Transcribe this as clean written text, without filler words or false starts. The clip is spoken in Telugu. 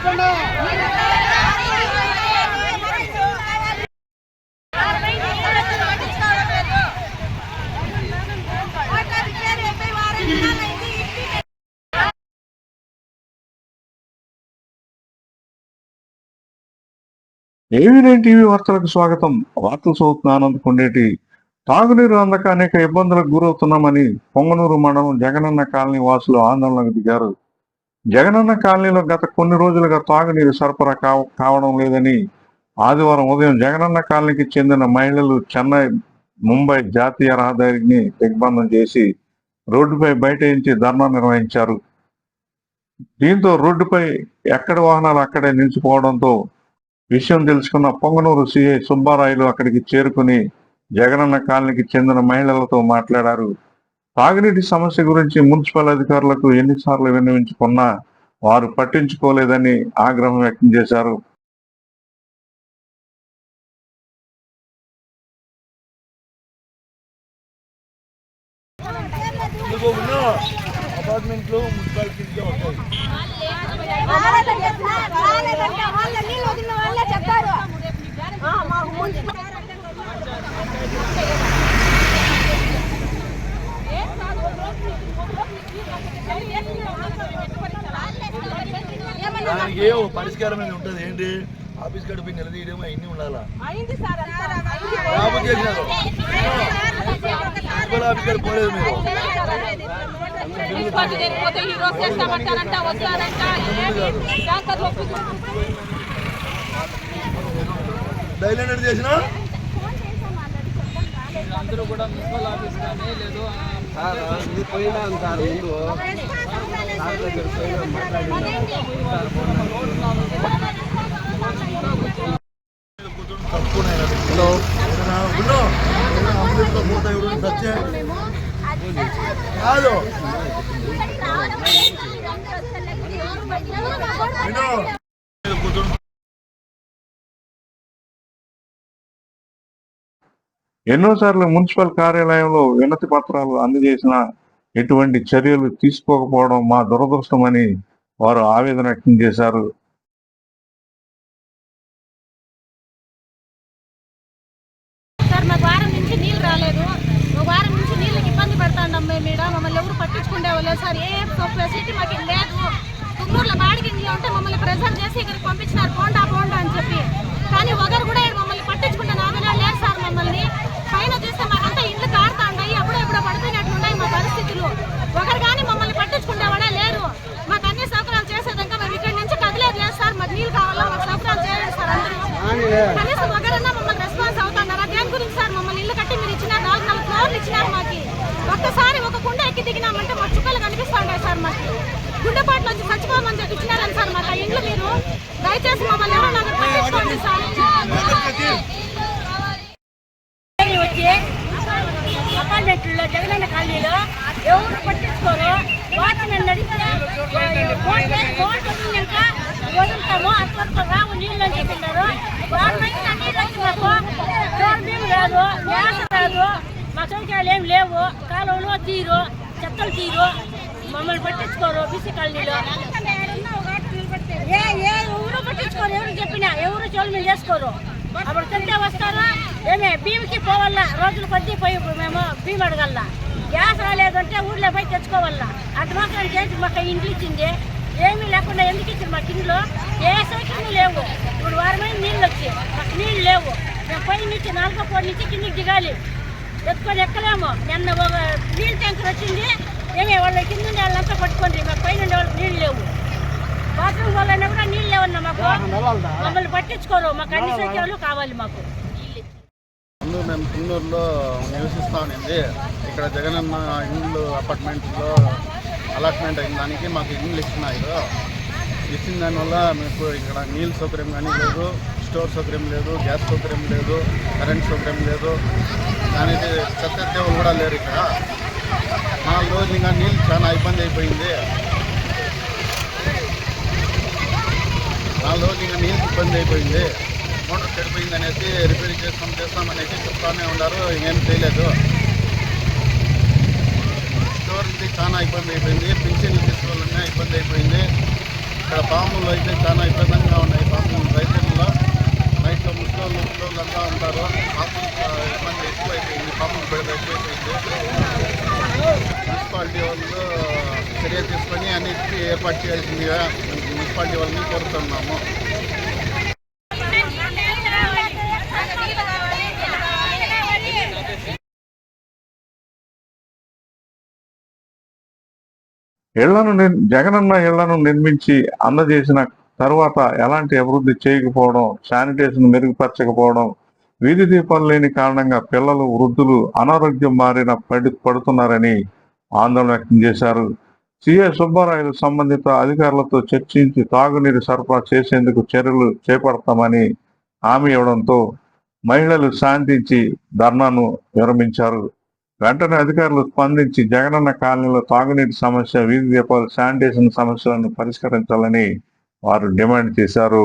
ఏవీ9 టీవీ వార్తలకు స్వాగతం. వార్తలు చదువుతున్న ఆనంద్ కొండేటి. తాగునీరు అందక అనేక ఇబ్బందులకు గురవుతున్నామని పొంగనూరు మండలం జగనన్న కాలనీ వాసులు ఆందోళనకు దిగారు. జగనన్న కాలనీలో గత కొన్ని రోజులుగా తాగునీరు సరఫరా కావడం లేదని ఆదివారం ఉదయం జగనన్న కాలనీకి చెందిన మహిళలు చెన్నై ముంబై జాతీయ రహదారిని దిగ్బంధం చేసి రోడ్డుపై బైఠాయించి ధర్నా నిర్వహించారు. దీంతో రోడ్డుపై ఎక్కడి వాహనాలు అక్కడే నిలిచిపోవడంతో విషయం తెలుసుకున్న పొంగనూరు సిఐ సుబ్బారాయులు అక్కడికి చేరుకుని జగనన్న కాలనీకి చెందిన మహిళలతో మాట్లాడారు. తాగునీటి సమస్య గురించి మున్సిపల్ అధికారులకు ఎన్నిసార్లు విన్నవించుకున్నా వారు పట్టించుకోలేదని ఆగ్రహం వ్యక్తం చేశారు. అపార్ట్మెంట్లు మున్సిపాలిటీకి ఉంటాయి. దానికి ఏ పరిష్కారం అనేది ఉంటుంది. ఏంటి ఆఫీస్ గడిపి నిలదీయడం అవన్నీ ఉండాలా. మున్సిపల్ ఆఫీస్ గడి పోలేదు మీరు. డైలెండర్ చేసిన అందరూ కూడా మున్సిపల్ ఆఫీస్ కానీ లేదు పోయినా సార్ ముందు కాదు ఎన్నోసార్లు మున్సిపల్ కార్యాలయంలో వినతి పత్రాలు అందజేసినా ఎటువంటి చర్యలు తీసుకోకపోవడం మా దురదృష్టమని వారు ఆవేదన వ్యక్తం చేశారు. మమ్మల్ని ఎవరు పట్టించుకుంటే లేదు సార్. ఏ ఫెసిలిటీ మాకు లేదు. తుమ్మూరులో బాడికి ఇంట్లో ఉంటే మమ్మల్ని ప్రెజర్ చేసి ఇక్కడికి పంపించినారు పోండా పోండా అని చెప్పి. కానీ ఒకరు కూడా మమ్మల్ని పట్టించుకుంటే నామినా లేదు సార్. మమ్మల్ని పైన చూస్తే మాకంతా ఇండ్లు కారుతా ఉన్నాయి. అప్పుడో ఎప్పుడో పడిపోయినట్లున్నాయి మా పరిస్థితులు. ఒకరు కానీ మమ్మల్ని పట్టించుకుంటేవాడే లేరు. మాకు అన్ని సౌకర్యాలు చేసేదాకా మేము ఇక్కడి నుంచి కదిలేదు లేదు సార్. మాకు నీళ్ళు కావాలా, మాకు సౌకర్యాలు చేయాలి సార్. అందరూ కనీసం ఒకరన్నా మమ్మల్ని రెస్పాన్స్ అవుతున్నారా? దేని గురించి సార్? మమ్మల్ని ఇల్లు కట్టి మీరు ఇచ్చినారు, 4 ఫ్లోర్లు ఇచ్చినారు మాకు. ఒక్కసారి ఒక కుండ ఎక్కి దిగినామంటే మా చుక్కలు కనిపిస్తూ ఉంటాయి సార్. మాకు గుండెపాట్లు వచ్చి చచ్చిపోమని చెప్పి ఇచ్చినారని సార్. మాకు ఆ ఇంట్లో మీరు దయచేసి మమ్మల్ని ఎవరో నాకు పట్టించుకోండి సార్. వచ్చి అపార్ట్మెంట్లో జగనన్న కాలనీలో ఎవరు పట్టించుకోరు. వాచ్మెన్ నడిస్తే ఇంకా వదులుతాము, అంతవరకు రావు నీళ్ళు అని చెప్పినారు. గవర్నమెంట్ నీళ్ళు వచ్చి మాకు గవర్నమెంట్ రాదు, గ్యాస్ రాదు, మా సౌకర్యాలు ఏమి లేవు. కాలువలు తీరు, చెత్తలు తీరు, మమ్మల్ని పట్టించుకోరు. బీసీ కాలనీలో ఎవరు పట్టించుకోరు. ఎవరు చెప్పినా ఎవరు చోళ చేసుకోరు. అప్పుడు తింటే వస్తారు. ఏమే భీమికి పోవాలా, రోజులు కొద్దీ పోయి మేము భీమి అడగల్లా. గ్యాస్ రాలేదంటే ఊళ్ళో పోయి తెచ్చుకోవాలా. అంత మాత్రం చేసి మాకు ఇంట్లో ఇచ్చింది ఏమీ లేకుండా ఎందుకు ఇచ్చింది? మాకు ఇంట్లో ఏ సౌకర్యం లేవు. ఇప్పుడు వారమైన నీళ్ళు వచ్చి మాకు నీళ్ళు లేవు. మేము పై నుంచి 4వ ఫ్లోర్ నుంచి కిందికి దిగాలి. ఎత్తుకొని ఎక్కలేము. నిన్న ఒక నీళ్ళు ట్యాంకర్ వచ్చింది. ఏమే వాళ్ళ కింద ఉండే వాళ్ళంతా పట్టుకోండి. మాకు పైన ఉండే వాళ్ళకి నీళ్ళు లేవు. బాత్రూమ్ వాళ్ళైనా కూడా నీళ్ళు లేవన్నా మాకు. మమ్మల్ని పట్టించుకోరు. మాకు అన్ని సౌకర్యాలు కావాలి. మాకు మేము తుమ్మూరులో నివసిస్తా ఉన్నది. ఇక్కడ జగనన్న ఇండ్లు అపార్ట్మెంట్లో అలాట్మెంట్ అయిన దానికి మాకు ఇండ్లు ఇచ్చినారు. ఇచ్చిన దానివల్ల మీకు ఇక్కడ నీళ్ళ సౌకర్యం కానీ లేదు, స్టోర్ సౌకర్యం లేదు, గ్యాస్ సౌకర్యం లేదు, కరెంట్ సౌకర్యం లేదు. దానికి చెత్త దేవులు కూడా లేరు. ఇక్కడ 4 రోజులు ఇంకా నీళ్ళు చాలా ఇబ్బంది అయిపోయింది. 4 రోజులు ఇంకా నీళ్ళకి ఇబ్బంది అయిపోయింది. మోటార్ చెడిపోయింది అనేసి రిపేర్ చేస్తామనేసి చెప్తానే ఉన్నారు. ఇంకేం చేయలేదు. స్టోర్కి చాలా ఇబ్బంది అయిపోయింది. పింఛన్లు తీసుకోవాలన్నా ఇబ్బంది అయిపోయింది. ఇక్కడ పాములు అయితే చాలా ఇబ్బందిగా ఉన్నాయి. పాములు రైతుల్లో నైట్లో ముసలోళ్ళు అంతా ఉంటారు. పాములు ఇబ్బంది ఎక్కువైపోయింది. పాములు బెడద ఎక్కువైపోయింది. మున్సిపాలిటీ వాళ్ళు చర్య తీసుకొని అన్నిటికీ ఏర్పాటు చేయాల్సిందిగా మున్సిపాలిటీ వాళ్ళని కోరుతున్నాము. జగనన్న ఇళ్లను నిర్మించి అందజేసిన తరువాత ఎలాంటి అభివృద్ధి చేయకపోవడం, శానిటేషన్ మెరుగుపరచకపోవడం, వీధి దీపాలు లేని కారణంగా పిల్లలు, వృద్ధులు అనారోగ్యం మారిన పడుతున్నారని ఆందోళన వ్యక్తం చేశారు. సిఐ సుబ్బారాయులు సంబంధిత అధికారులతో చర్చించి తాగునీరు సరఫరా చేసేందుకు చర్యలు చేపడతామని హామీ ఇవ్వడంతో మహిళలు శాంతించి ధర్నాను విరమించారు. వెంటనే అధికారులు స్పందించి జగనన్న కాలనీలో తాగునీటి సమస్య, వీధి దీపాలు, శానిటేషన్ సమస్యలను పరిష్కరించాలని వారు డిమాండ్ చేశారు.